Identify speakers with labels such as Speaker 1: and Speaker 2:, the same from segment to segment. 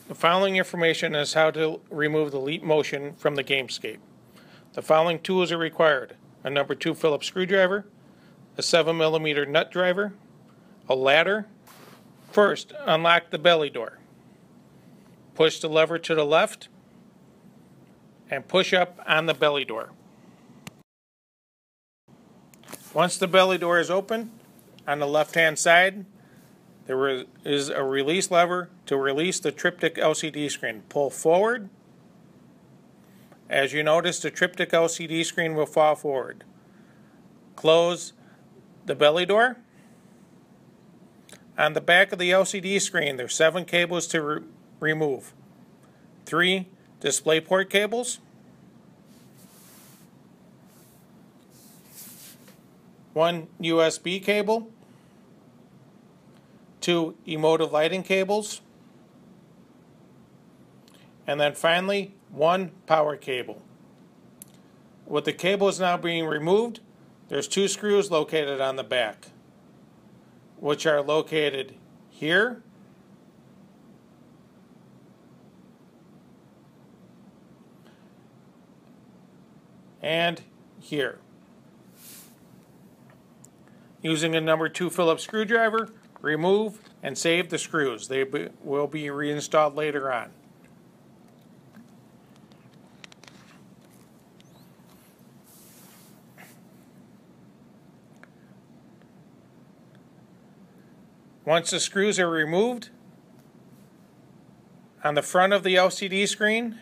Speaker 1: The following information is how to remove the leap motion from the Gamescape. The following tools are required: a number 2 Phillips screwdriver, a 7mm nut driver, a ladder. First, unlock the belly door. Push the lever to the left and push up on the belly door. Once the belly door is open, on the left-hand side, there is a release lever to release the triptych LCD screen. Pull forward. As you notice, the triptych LCD screen will fall forward. Close the belly door. On the back of the LCD screen, there are 7 cables to remove. 3 DisplayPort cables, 1 USB cable, 2 emotive lighting cables, and then finally 1 power cable. With the cables now being removed, there's 2 screws located on the back, which are located here and here. Using a number 2 Phillips screwdriver, remove and save the screws. They will be reinstalled later on. Once the screws are removed, on the front of the LCD screen,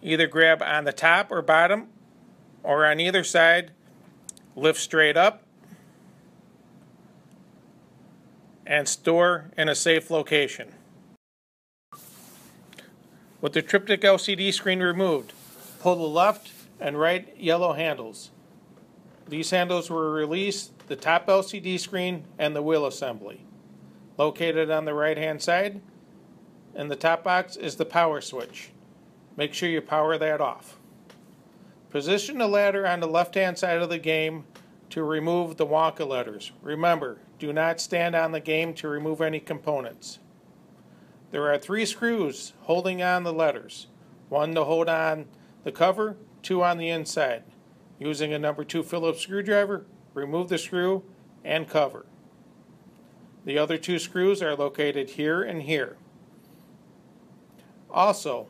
Speaker 1: either grab on the top or bottom or on either side, lift straight up, and store in a safe location. With the triptych LCD screen removed, pull the left and right yellow handles. These handles will release the top LCD screen and the wheel assembly. Located on the right hand side in the top box is the power switch. Make sure you power that off. Position the ladder on the left hand side of the game to remove the Wonka letters. Remember, do not stand on the game to remove any components. There are 3 screws holding on the letters. 1 to hold on the cover, 2 on the inside. Using a number 2 Phillips screwdriver, remove the screw and cover. The other 2 screws are located here and here. Also,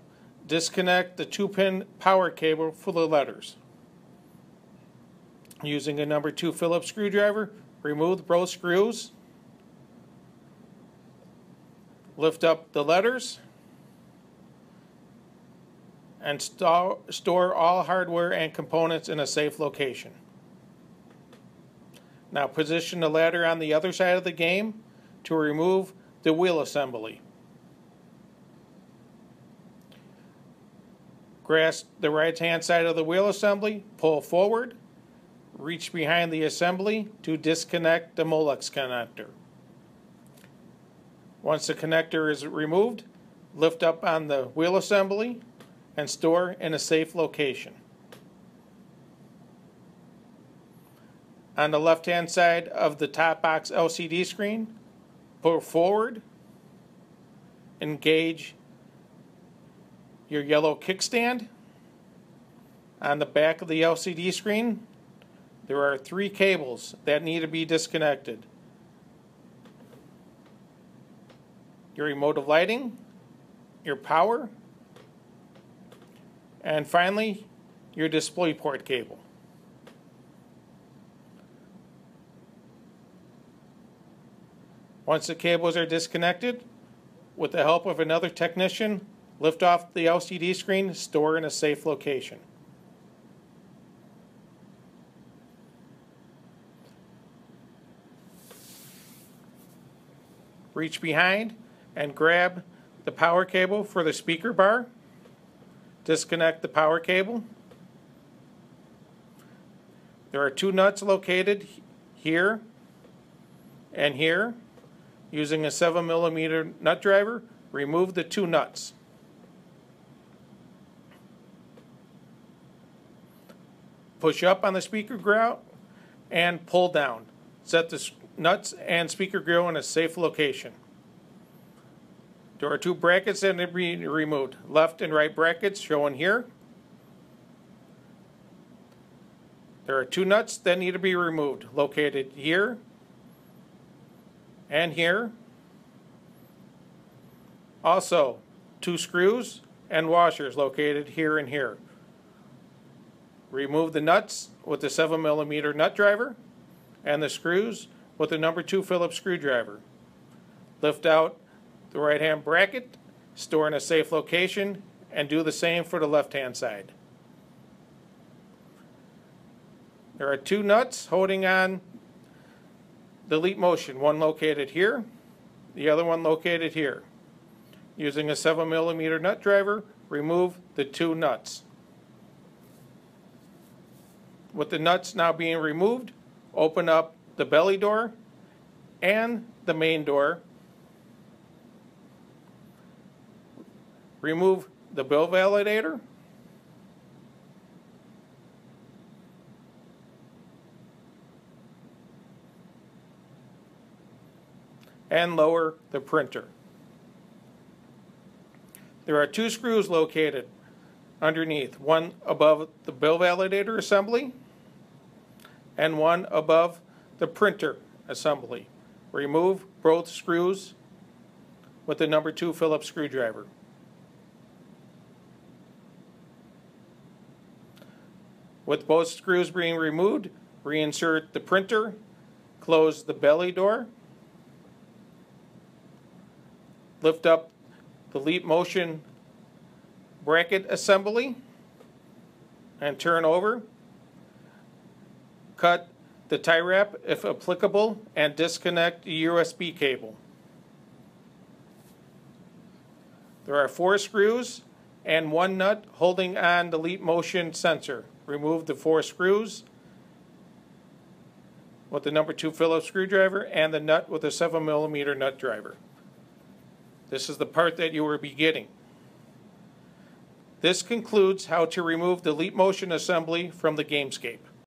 Speaker 1: disconnect the 2-pin power cable for the letters. Using a number 2 Phillips screwdriver, remove both screws. Lift up the letters and store all hardware and components in a safe location. Now position the ladder on the other side of the game to remove the wheel assembly. Grasp the right hand side of the wheel assembly, pull forward, reach behind the assembly to disconnect the Molex connector. Once the connector is removed, lift up on the wheel assembly and store in a safe location. On the left hand side of the top box LCD screen, pull forward, engage your yellow kickstand. On the back of the LCD screen, there are 3 cables that need to be disconnected. Your emotive lighting, your power, and finally, your DisplayPort cable. Once the cables are disconnected, with the help of another technician, lift off the LCD screen, store in a safe location. Reach behind and grab the power cable for the speaker bar. Disconnect the power cable. There are 2 nuts located here and here. Using a 7mm nut driver, remove the 2 nuts. Push up on the speaker grout and pull down. Set the nuts and speaker grill in a safe location. There are two brackets that need to be removed. Left and right brackets shown here. There are two nuts that need to be removed, located here and here. Also, two screws and washers located here and here. Remove the nuts with the 7mm nut driver and the screws with the number 2 Phillips screwdriver. Lift out the right-hand bracket, store in a safe location, and do the same for the left-hand side. There are two nuts holding on the leap motion, one located here, the other one located here. Using a 7mm nut driver, remove the two nuts. With the nuts now being removed, open up the belly door and the main door. Remove the bill validator. And lower the printer. There are two screws located underneath, one above the bill validator assembly and one above the printer assembly. Remove both screws with the number 2 Phillips screwdriver. With both screws being removed, reinsert the printer, close the belly door, lift up the leap motion bracket assembly and turn over. Cut the tie wrap if applicable and disconnect the USB cable. There are 4 screws and 1 nut holding on the leap motion sensor. Remove the 4 screws with the number 2 Phillips screwdriver and the nut with a 7mm nut driver. This is the part that you will be getting. This concludes how to remove the leap motion assembly from the Gamescape.